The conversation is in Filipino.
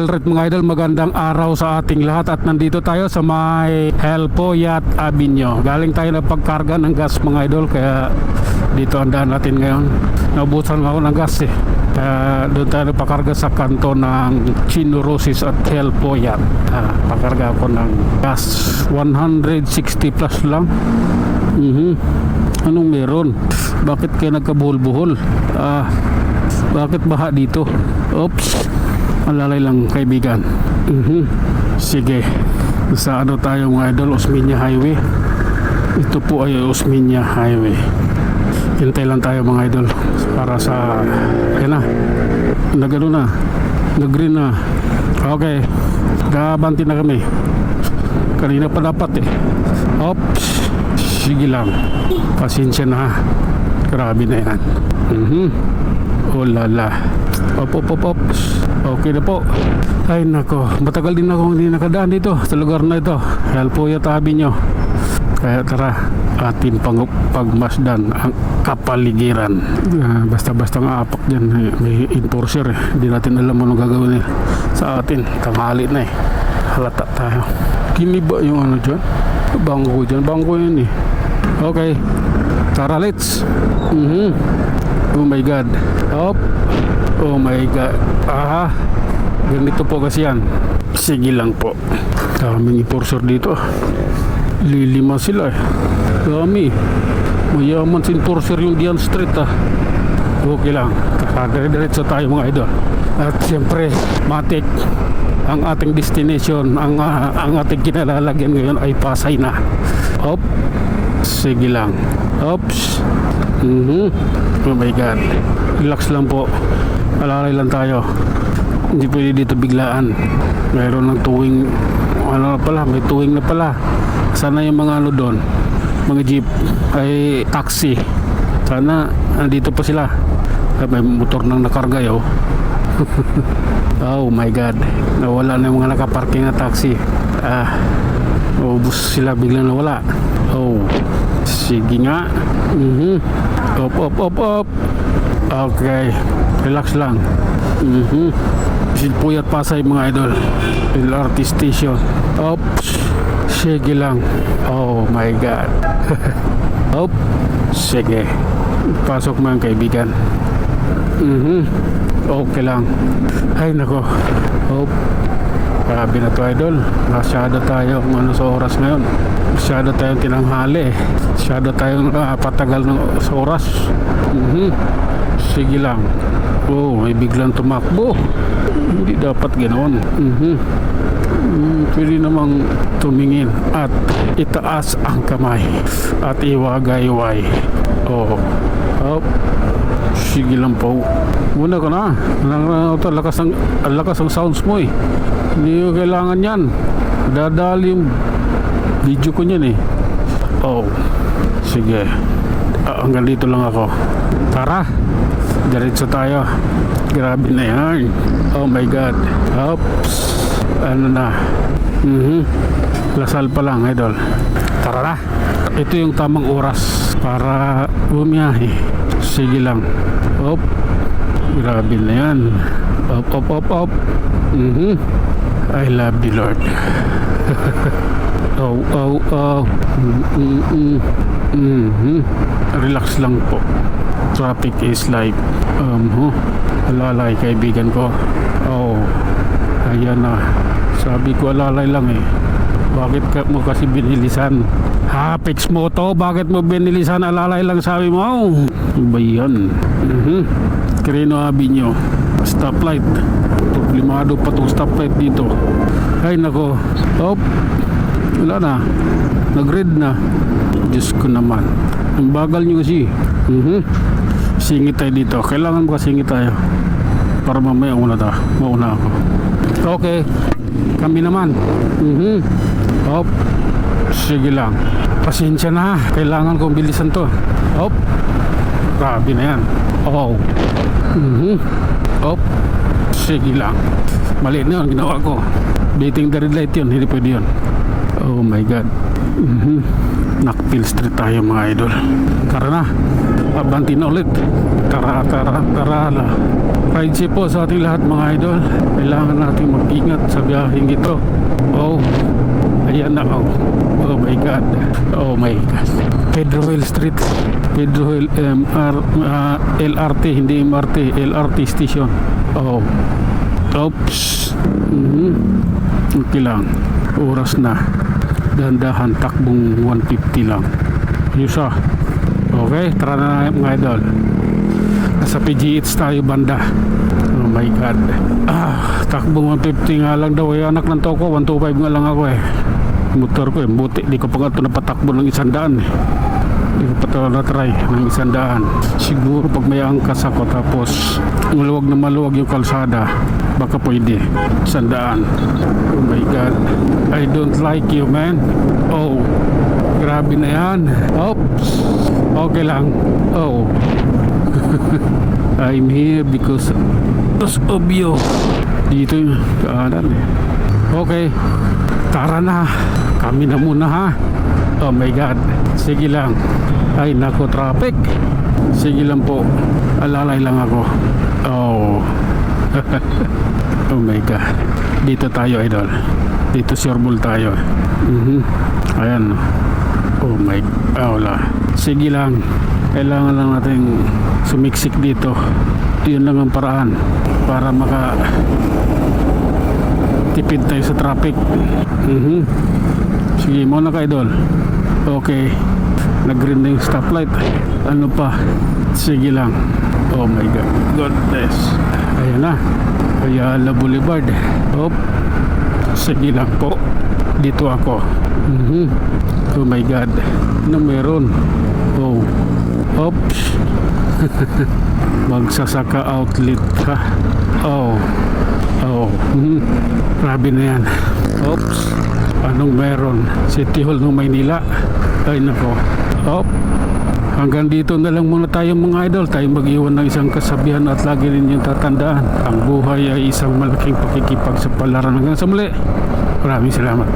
Elrit mga idol, magandang araw sa ating lahat at nandito tayo sa may Helpoyat Avenue. Galing tayo na pagkarga ng gas mga idol, kaya dito ang daan natin ngayon. Naubusan ako ng gas eh. Kaya doon tayo pakarga sa kanto ng Chino Rosis at Helpoyat. Pakarga ako ng gas 160 plus lang. Anong meron? Bakit kayo nagkabuhol-buhol? Bakit baha dito? Oops, malalay lang kaibigan. Sige, sa ano tayo mga idol? Osmeña Highway. Ito po ay Osmeña Highway. Hintay lang tayo mga idol para sa, yan na, nagano na, nag-green na. Okay, gabanti na kami. Kanina pa dapat eh. Oops, sige lang, pasensya na ha. Grabe na yan. Oh lala. Ops. Okay na po. Ay nako, matagal din ako hindi nakadaan dito sa lugar na ito, Helpoyat Avenue. Kaya tara, atin pagmasdan ang kapaligiran. Basta-basta nga apak dyan, may enforcer eh. Hindi natin alam anong gagawin eh sa atin. Tanghali na eh, halata tayo. Giniba yung ano dyan, bangko dyan, bangko yun eh. Okay, tara let's. Oh my god. Oh my god. Ganito po kasi yan. Sige lang po. Daming enforcer dito. Lilima sila eh. Dami. Mayaman si enforcer yung Dian Street Okay lang. Dire-diretso tayo mga idol. At siyempre, matik ang ating destination, ang ating kinalalagyan ngayon ay Pasay na. Sige lang. Oops. Oh my god. Relax lang po. Alalay lang tayo. Hindi pwede dito biglaan. Mayroon ng tuwing, ano pala, may tuwing na pala. Sana yung mga ano doon, mga jeep ay taxi. Sana nandito pa sila. May motor nang nakarga yo. Oh my god. Nawala na yung mga nakaparking na taxi. Ubus sila, biglang nawala. Oh, sige nga. Op. Okay, relax lang. Helpoyat Pasay mga idol, LRT station. Oops, sige lang. Oh my god. Sige, pasok mga kaibigan. Okay lang. Ay nako. Grabe na to idol. Masyado tayo ano sa oras ngayon. Masyado tayong tinanghali. Masyado tayong patagal sa oras. Sige lang. Oh, may biglang tumakbo. Hindi dapat ganoon. Pwede namang tumingin at itaas ang kamay at iwagayway. Sige lang po. Muna ka na. Lakas ang sounds mo eh. Hindi ko kailangan yan. Dadali yung video ko niyan eh. Sige. Hanggang dito lang ako. Tara, diretso tayo. Grabe na yan. Oh my god. Oops. Ano na. Lasal pa lang idol. Tara na. Ito yung tamang oras para bumiyahe. Sige lang. Grabe na yan. Op. I love you Lord. Relax lang po. Traffic is life. Alalay kaibigan ko. Ayan na. Sabi ko alalay lang eh. Bakit mo kasi binilisan? Fix mo to. Bakit mo binilisan? Alalay lang sabi mo. Ba yan? Quirino Avenue. Stoplight. Problemado pa tong stoplight dito. Ay nako. Wala na. Nag-red na. Diyos ko naman. Ang bagal nyo kasi. Singit tayo dito. Kailangan ba singit tayo? Para mamaya mauna ako. Okay. Kami naman. Sige lang. Pasensya na. Kailangan kong bilisan to. Grabe na yan. Sige lang. Mali na yun ginawa ko. Dating the red light yun. Hindi pwede yun. Oh my god. Nakpil Street tayo mga idol. Tara na. Abanti na ulit. Tara. Ride safe po sa ating lahat mga idol. Kailangan natin mag-ingat sa biyaheng ito. Oh, ayan na oh. Oh my God. Oh my God. Pedro Hill Street. Pedro Hill LRT, hindi MRT. LRT station. Oh. Oops. Okay lang. Oras na. Dahan-dahan takbong 150 lang. Yusa. Okay, tara na mga idol. Nasa PGH tayo banda. Oh my God. Takbong 150 nga lang daw. Anak ng toko, 125 nga lang ako eh. Motor ko eh, buti. Di ko pa nga ito napatakbo ng 100 eh. Di ko pa ito na-try ng 100. Siguro pag may angkas ako tapos maluwag na maluwag yung kalsada, baka pwede. 100. Oh my God. I don't like you, man. Oh, grabe na yan. Oops. Okay lang. Oh. I'm here because of you. Dito yung kaanan eh. Okay. Tara na. Kami na muna ha. Oh my God. Sige lang. Ay nako, traffic. Sige lang po. Alalay lang ako. Oh. Oh my God. Dito tayo idol. Dito sureball tayo. Ayan. Oh my God. Wala. Sige lang. Kailangan lang natin sumiksik dito. Yun lang ang paraan para maka tipid tayo sa traffic. Sige muna ka idol. Okay, nag-green na yung stoplight. Ano pa? Sige lang. Oh my God. God bless. Ayan na, Ayala Boulevard. Oh, sige lang po. Dito ako. Oh my God. Ano meron? Oh. Oops. Magsasaka outlet ka. Oh. Oh. Grabe na yan. Oops. Anong meron? City Hall ng Maynila. Ay nako. Op. Hanggang dito na lang muna tayo mga idol. Tayo mag-iwan ng isang kasabihan at lagi rin yung tatandaan. Ang buhay ay isang malaking pakikipagsapalaran. Hanggang sa muli. Maraming salamat.